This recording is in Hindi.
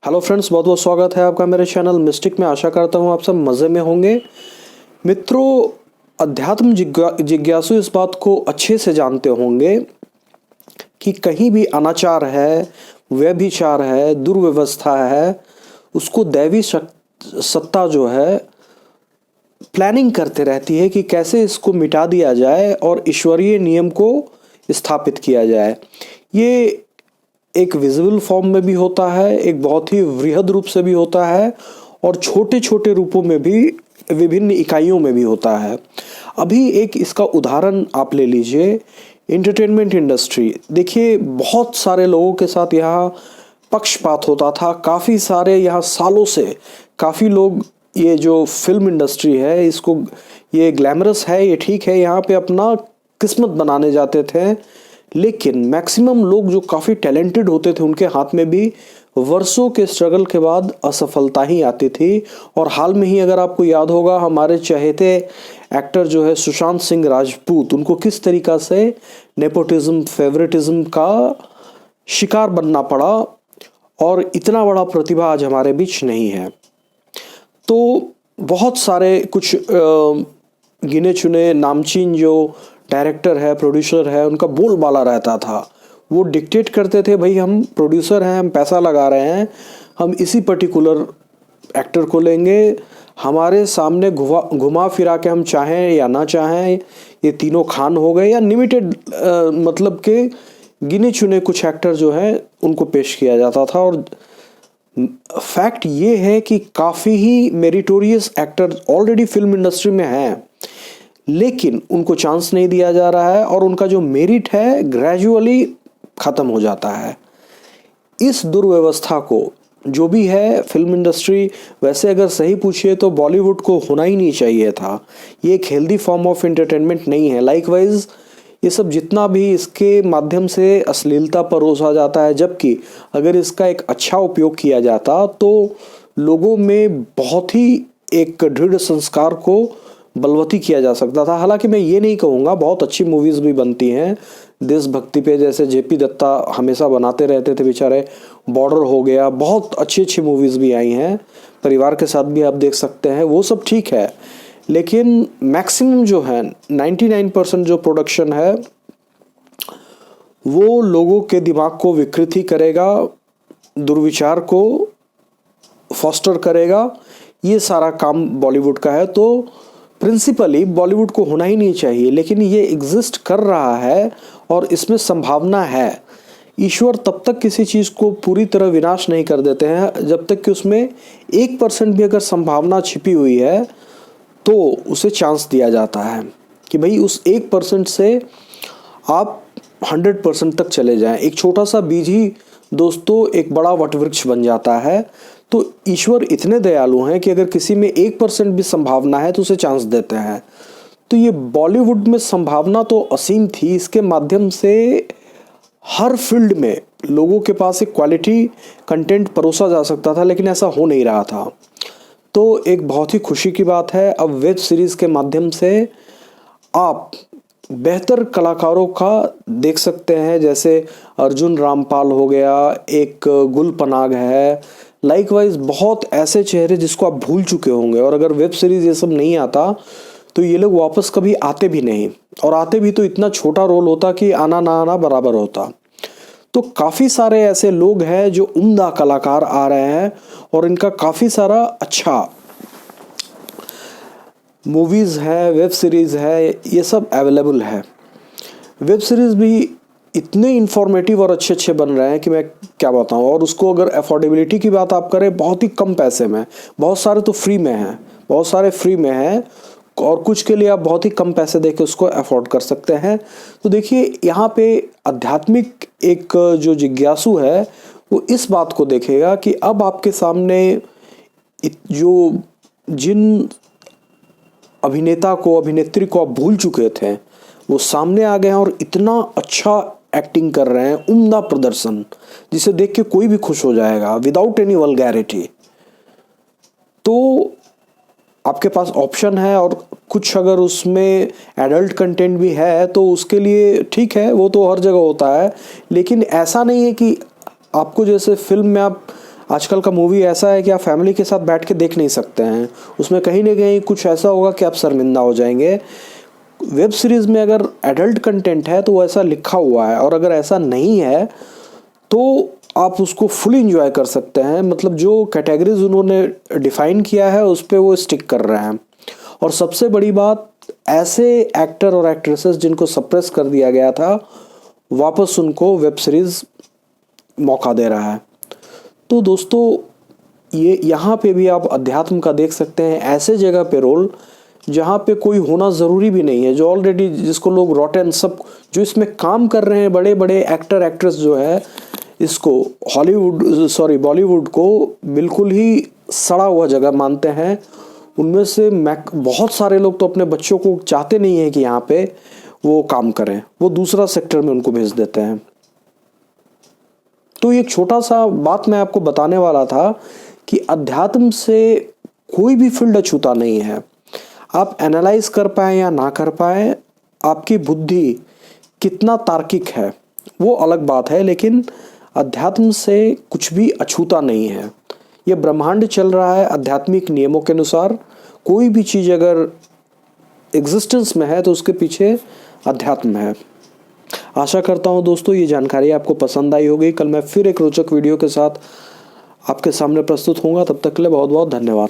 हेलो फ्रेंड्स, बहुत बहुत स्वागत है आपका मेरे चैनल मिस्टिक में। आशा करता हूँ आप सब मज़े में होंगे। मित्रों, अध्यात्म जिज्ञासु इस बात को अच्छे से जानते होंगे कि कहीं भी अनाचार है, व्यभिचार है, दुर्व्यवस्था है, उसको दैवी सत्ता जो है प्लानिंग करते रहती है कि कैसे इसको मिटा दिया जाए और ईश्वरीय नियम को स्थापित किया जाए। ये एक विजिबल फॉर्म में भी होता है, एक बहुत ही वृहद रूप से भी होता है और छोटे छोटे रूपों में भी, विभिन्न इकाइयों में भी होता है। अभी एक इसका उदाहरण आप ले लीजिए, एंटरटेनमेंट इंडस्ट्री। देखिए, बहुत सारे लोगों के साथ यहाँ पक्षपात होता था। काफ़ी सारे यहाँ सालों से काफ़ी लोग, ये जो फिल्म इंडस्ट्री है, इसको ये ग्लैमरस है, ये ठीक है, यहाँ पे अपना किस्मत बनाने जाते थे। लेकिन मैक्सिमम लोग जो काफ़ी टैलेंटेड होते थे, उनके हाथ में भी वर्षों के स्ट्रगल के बाद असफलता ही आती थी। और हाल में ही अगर आपको याद होगा, हमारे चहेते एक्टर जो है सुशांत सिंह राजपूत, उनको किस तरीक़ा से नेपोटिज्म, फेवरेटिज्म का शिकार बनना पड़ा और इतना बड़ा प्रतिभा आज हमारे बीच नहीं है। तो बहुत सारे कुछ गिने चुने नामचीन जो डायरेक्टर है, प्रोड्यूसर है, उनका बोलबाला रहता था। वो डिक्टेट करते थे, भाई हम प्रोड्यूसर हैं, हम पैसा लगा रहे हैं, हम इसी पर्टिकुलर एक्टर को लेंगे, हमारे सामने घुमा फिरा के हम चाहें या ना चाहें, ये तीनों खान हो गए या लिमिटेड मतलब के गिने चुने कुछ एक्टर जो है उनको पेश किया जाता था। और फैक्ट ये है कि काफ़ी ही meritorious actor already film industry में हैं, लेकिन उनको चांस नहीं दिया जा रहा है और उनका जो मेरिट है ग्रेजुअली ख़त्म हो जाता है। इस दुर्व्यवस्था को जो भी है फिल्म इंडस्ट्री, वैसे अगर सही पूछिए तो बॉलीवुड को होना ही नहीं चाहिए था। ये एक हेल्दी फॉर्म ऑफ एंटरटेनमेंट नहीं है। लाइकवाइज ये सब जितना भी इसके माध्यम से अश्लीलता परोसा जाता है, जबकि अगर इसका एक अच्छा उपयोग किया जाता तो लोगों में बहुत ही एक दृढ़ संस्कार को बलवती किया जा सकता था। हालांकि मैं ये नहीं कहूँगा, बहुत अच्छी मूवीज़ भी बनती हैं देशभक्ति पे, जैसे जेपी दत्ता हमेशा बनाते रहते थे बेचारे। बॉर्डर हो गया, बहुत अच्छी अच्छी मूवीज़ भी आई हैं, परिवार के साथ भी आप देख सकते हैं, वो सब ठीक है। लेकिन मैक्सिमम जो है 99% जो प्रोडक्शन है वो लोगों के दिमाग को विकृति करेगा, दुर्विचार को फॉस्टर करेगा। ये सारा काम बॉलीवुड का है। तो प्रिंसिपली बॉलीवुड को होना ही नहीं चाहिए, लेकिन ये एग्जिस्ट कर रहा है और इसमें संभावना है। ईश्वर तब तक किसी चीज़ को पूरी तरह विनाश नहीं कर देते हैं जब तक कि उसमें 1% भी अगर संभावना छिपी हुई है तो उसे चांस दिया जाता है कि भाई उस 1% से आप 100% तक चले जाएं। एक छोटा सा बीज ही दोस्तों एक बड़ा वटवृक्ष बन जाता है। तो ईश्वर इतने दयालु हैं कि अगर किसी में 1% भी संभावना है तो उसे चांस देते हैं। तो ये बॉलीवुड में संभावना तो असीम थी, इसके माध्यम से हर फील्ड में लोगों के पास एक क्वालिटी कंटेंट परोसा जा सकता था, लेकिन ऐसा हो नहीं रहा था। तो एक बहुत ही खुशी की बात है, अब वेब सीरीज़ के माध्यम से आप बेहतर कलाकारों का देख सकते हैं। जैसे अर्जुन रामपाल हो गया, एक गुल पनाग है, लाइकवाइज बहुत ऐसे चेहरे जिसको आप भूल चुके होंगे। और अगर वेब सीरीज़ ये सब नहीं आता तो ये लोग वापस कभी आते भी नहीं, और आते भी तो इतना छोटा रोल होता कि आना ना आना बराबर होता। तो काफ़ी सारे ऐसे लोग हैं जो उम्दा कलाकार आ रहे हैं और इनका काफ़ी सारा अच्छा मूवीज़ है, वेब सीरीज़ है, ये सब अवेलेबल है। वेब सीरीज़ भी इतने इंफॉर्मेटिव और अच्छे अच्छे बन रहे हैं कि मैं क्या बताऊं। और उसको अगर अफोर्डेबिलिटी की बात आप करें, बहुत ही कम पैसे में, बहुत सारे तो फ्री में हैं, बहुत सारे फ्री में हैं, और कुछ के लिए आप बहुत ही कम पैसे देके उसको अफोर्ड कर सकते हैं। तो देखिए, यहाँ पे आध्यात्मिक एक जो जिज्ञासु है वो इस बात को देखेगा कि अब आपके सामने जो जिन अभिनेता को, अभिनेत्री को आप भूल चुके थे, वो सामने आ गए हैं और इतना अच्छा एक्टिंग कर रहे हैं, उम्दा प्रदर्शन, जिसे देख के कोई भी खुश हो जाएगा विदाउट एनी वल्गैरिटी। तो आपके पास ऑप्शन है, और कुछ अगर उसमें एडल्ट कंटेंट भी है तो उसके लिए ठीक है, वो तो हर जगह होता है। लेकिन ऐसा नहीं है कि आपको जैसे फिल्म में आप आजकल का मूवी ऐसा है कि आप फैमिली के साथ बैठ के देख नहीं सकते हैं, उसमें कहीं ना कहीं कुछ ऐसा होगा कि आप शर्मिंदा हो जाएंगे। वेब सीरीज़ में अगर एडल्ट कंटेंट है तो वो ऐसा लिखा हुआ है, और अगर ऐसा नहीं है तो आप उसको फुल एंजॉय कर सकते हैं। मतलब जो कैटेगरीज उन्होंने डिफाइन किया है उस पर वो स्टिक कर रहे हैं। और सबसे बड़ी बात, ऐसे एक्टर और एक्ट्रेसेस जिनको सप्रेस कर दिया गया था, वापस उनको वेब सीरीज़ मौका दे रहा है। तो दोस्तों, ये यहाँ पे भी आप अध्यात्म का देख सकते हैं, ऐसे जगह पे रोल जहाँ पे कोई होना ज़रूरी भी नहीं है, जो ऑलरेडी जिसको लोग रॉटेन सब जो इसमें काम कर रहे हैं, बड़े बड़े एक्टर एक्ट्रेस जो है, इसको बॉलीवुड को बिल्कुल ही सड़ा हुआ जगह मानते हैं। उनमें से बहुत सारे लोग तो अपने बच्चों को चाहते नहीं हैं कि यहाँ पे वो काम करें, वो दूसरा सेक्टर में उनको भेज देते हैं। तो एक छोटा सा बात मैं आपको बताने वाला था कि अध्यात्म से कोई भी फील्ड अछूता नहीं है। आप एनालाइज कर पाए या ना कर पाए, आपकी बुद्धि कितना तार्किक है वो अलग बात है, लेकिन अध्यात्म से कुछ भी अछूता नहीं है। ये ब्रह्मांड चल रहा है आध्यात्मिक नियमों के अनुसार। कोई भी चीज़ अगर एग्जिस्टेंस में है तो उसके पीछे अध्यात्म है। आशा करता हूँ दोस्तों ये जानकारी आपको पसंद आई होगी। कल मैं फिर एक रोचक वीडियो के साथ आपके सामने प्रस्तुत होऊंगा। तब तक के लिए बहुत बहुत धन्यवाद।